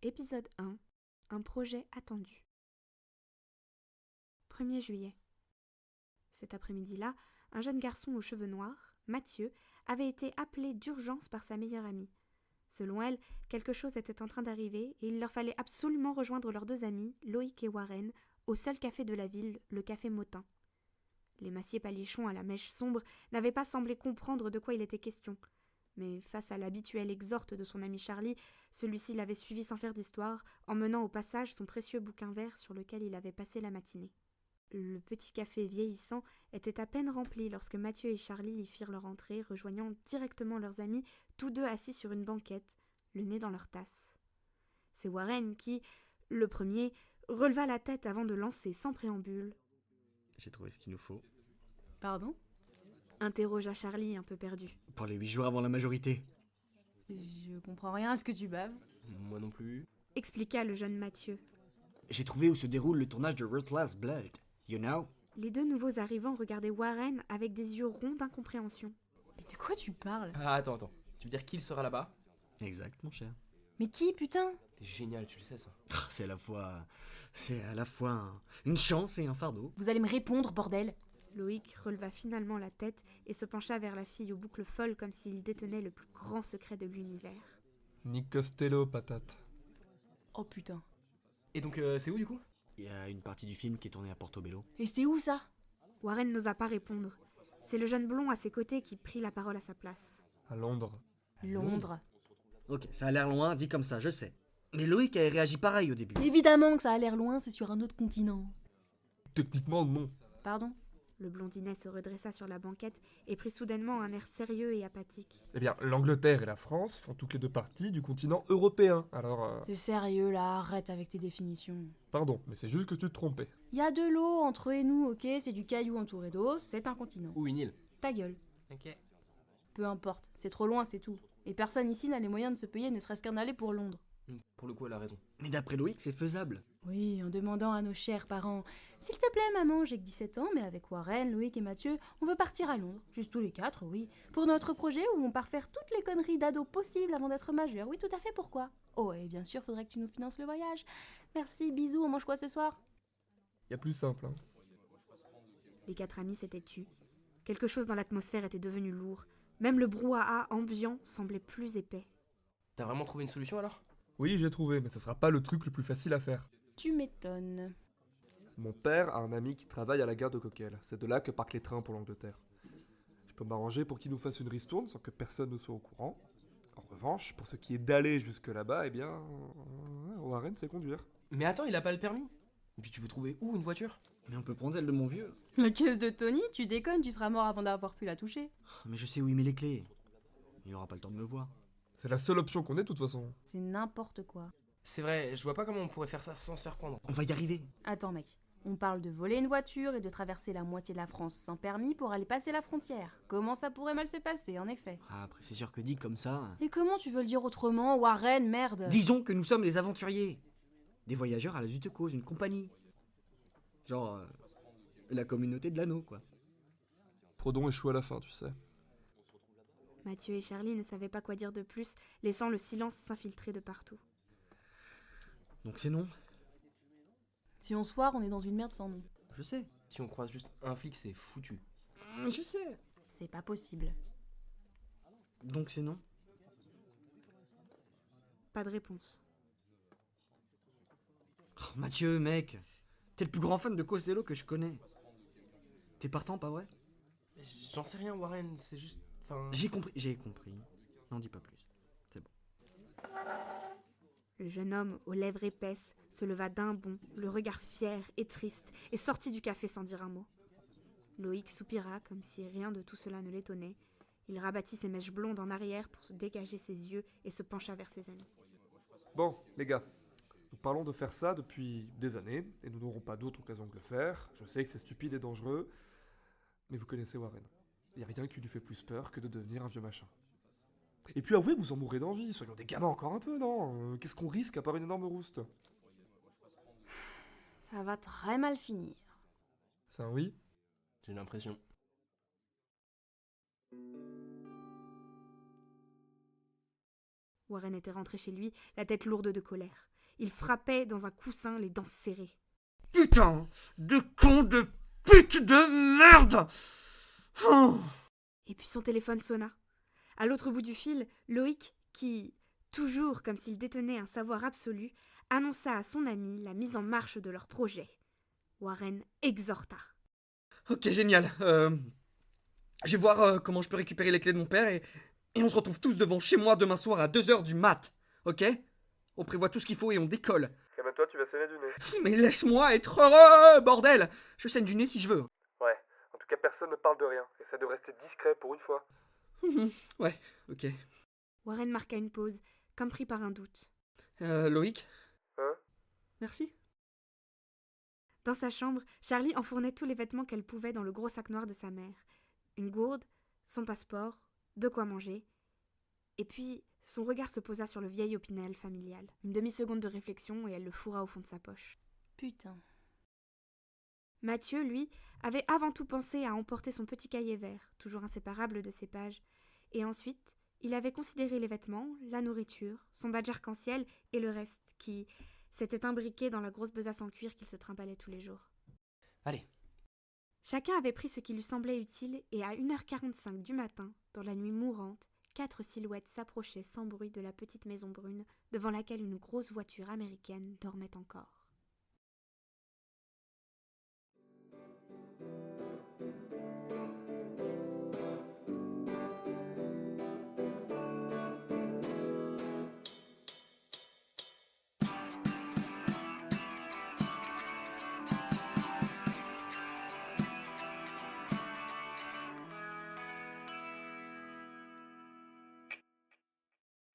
Épisode 1. Un projet attendu. 1er juillet. Cet après-midi-là, un jeune garçon aux cheveux noirs, Mathieu, avait été appelé d'urgence par sa meilleure amie. Selon elle, quelque chose était en train d'arriver et il leur fallait absolument rejoindre leurs deux amis, Loïc et Warren, au seul café de la ville, le café Motin. Les massiers palichons à la mèche sombre n'avaient pas semblé comprendre de quoi il était question. Mais face à l'habituelle exhorte de son ami Charlie, celui-ci l'avait suivi sans faire d'histoire, emmenant au passage son précieux bouquin vert sur lequel il avait passé la matinée. Le petit café vieillissant était à peine rempli lorsque Mathieu et Charlie y firent leur entrée, rejoignant directement leurs amis, tous deux assis sur une banquette, le nez dans leur tasse. C'est Warren qui, le premier, releva la tête avant de lancer sans préambule. « J'ai trouvé ce qu'il nous faut. » Pardon ? Interrogea Charlie, un peu perdu. « Pour les 8 jours avant la majorité. » Je comprends rien à ce que tu baves. Moi non plus. Expliqua le jeune Mathieu. « J'ai trouvé où se déroule le tournage de Ruthless Blood. You know ?» Les deux nouveaux arrivants regardaient Warren avec des yeux ronds d'incompréhension. Mais de quoi tu parles ? Ah, attends. Tu veux dire qu'il sera là-bas ? Exact, mon cher. Mais qui, putain ? T'es génial, tu le sais ça. C'est à la fois une chance et un fardeau. Vous allez me répondre, bordel ! Loïc releva finalement la tête et se pencha vers la fille aux boucles folles comme s'il détenait le plus grand secret de l'univers. Nick Costello, patate. Oh putain. Et donc, c'est où du coup ? Il y a une partie du film qui est tournée à Portobello. Et c'est où ça ? Warren n'osa pas répondre. C'est le jeune blond à ses côtés qui prit la parole à sa place. À Londres. Londres. Ok, ça a l'air loin, dit comme ça, je sais. Mais Loïc avait réagi pareil au début. Évidemment que ça a l'air loin, c'est sur un autre continent. Techniquement, non. Pardon ? Le blondinet se redressa sur la banquette et prit soudainement un air sérieux et apathique. Eh bien, l'Angleterre et la France font toutes les deux partie du continent européen. Alors, T'es sérieux là, arrête avec tes définitions. pardon, mais c'est juste que tu te trompais. Y a de l'eau entre eux et nous, ok ? C'est du caillou entouré d'eau, c'est un continent. Ou une île. Ta gueule. Ok. Peu importe, c'est trop loin, c'est tout. Et personne ici n'a les moyens de se payer ne serait-ce qu'un aller pour Londres. Pour le coup, elle a raison. Mais d'après Loïc, c'est faisable. Oui, en demandant à nos chers parents « S'il te plaît, maman, j'ai que 17 ans, mais avec Warren, Loïc et Mathieu, on veut partir à Londres. Juste tous les quatre, oui. Pour notre projet où on part faire toutes les conneries d'ado possibles avant d'être majeur. Oui, tout à fait, pourquoi ? Oh, et bien sûr, faudrait que tu nous finances le voyage. Merci, bisous, on mange quoi ce soir ? Y a plus simple, hein. Les quatre amis s'étaient tus. Quelque chose dans l'atmosphère était devenu lourd. Même le brouhaha ambiant semblait plus épais. T'as vraiment trouvé une solution alors ? Oui, j'ai trouvé, mais ça sera pas le truc le plus facile à faire. Tu m'étonnes. Mon père a un ami qui travaille à la gare de Coquelles. C'est de là que partent les trains pour l'Angleterre. Je peux m'arranger pour qu'il nous fasse une ristourne sans que personne ne soit au courant. En revanche, pour ce qui est d'aller jusque là-bas, eh bien... Warren sait conduire. Mais attends, il a pas le permis. Et puis tu veux trouver où une voiture ? Mais on peut prendre celle de mon vieux. La caisse de Tony, tu déconnes, tu seras mort avant d'avoir pu la toucher. Mais je sais où il met les clés. Il aura pas le temps de me voir. C'est la seule option qu'on ait de toute façon. C'est n'importe quoi. C'est vrai, je vois pas comment on pourrait faire ça sans se faire prendre. On va y arriver. Attends mec, on parle de voler une voiture et de traverser la moitié de la France sans permis pour aller passer la frontière. Comment ça pourrait mal se passer, en effet ? Ah, après, c'est sûr que dit comme ça... Et comment tu veux le dire autrement, Warren, merde ? Disons que nous sommes des aventuriers. Des voyageurs à la juste cause, une compagnie. Genre... la communauté de l'anneau, quoi. Prodon échoue à la fin, tu sais. Mathieu et Charlie ne savaient pas quoi dire de plus, laissant le silence s'infiltrer de partout. Donc c'est non. Si on se foire, on est dans une merde sans nom. Je sais. Si on croise juste un flic, c'est foutu. Je sais. C'est pas possible. Donc c'est non. Pas de réponse. Oh, Mathieu, mec. T'es le plus grand fan de Costello que je connais. T'es partant, pas vrai ? J'en sais rien, Warren, c'est juste... Enfin... J'ai compris. N'en dis pas plus. C'est bon. Le jeune homme, aux lèvres épaisses, se leva d'un bond, le regard fier et triste, et sortit du café sans dire un mot. Loïc soupira comme si rien de tout cela ne l'étonnait. Il rabattit ses mèches blondes en arrière pour se dégager ses yeux et se pencha vers ses amis. Bon, les gars, nous parlons de faire ça depuis des années, et nous n'aurons pas d'autre occasion que le faire. Je sais que c'est stupide et dangereux, mais vous connaissez Warren. Il n'y a rien qui lui fait plus peur que de devenir un vieux machin. Et puis avouez que vous en mourrez d'envie, soyons des gamins encore un peu, non ? Qu'est-ce qu'on risque à part une énorme rouste ? Ça va très mal finir. C'est un oui ? J'ai l'impression. Warren était rentré chez lui, la tête lourde de colère. Il frappait dans un coussin, les dents serrées. Putain de con de pute de merde. Oh. Et puis son téléphone sonna. À l'autre bout du fil, Loïc, qui, toujours comme s'il détenait un savoir absolu, annonça à son ami la mise en marche de leur projet. Warren exhorta. Ok, génial. Je vais voir comment je peux récupérer les clés de mon père et on se retrouve tous devant chez moi demain soir à 2h du mat. Ok? On prévoit tout ce qu'il faut et on décolle. Et ben toi, tu vas saigner du nez. Mais laisse-moi être heureux, bordel! Je saigne du nez si je veux. Ouais, en tout cas, personne ne parle de rien. Essaie de rester discret pour une fois. Ouais, ok. Warren marqua une pause, comme pris par un doute. Loïc? Hein? Merci. Dans sa chambre, Charlie enfournait tous les vêtements qu'elle pouvait dans le gros sac noir de sa mère. Une gourde, son passeport, de quoi manger. Et puis, son regard se posa sur le vieil opinel familial. Une demi-seconde de réflexion et elle le fourra au fond de sa poche. Putain. Mathieu, lui, avait avant tout pensé à emporter son petit cahier vert, toujours inséparable de ses pages. Et ensuite, il avait considéré les vêtements, la nourriture, son badge arc-en-ciel et le reste, qui s'était imbriqué dans la grosse besace en cuir qu'il se trimballait tous les jours. Allez. Chacun avait pris ce qui lui semblait utile et à 1h45 du matin, dans la nuit mourante, 4 silhouettes s'approchaient sans bruit de la petite maison brune devant laquelle une grosse voiture américaine dormait encore.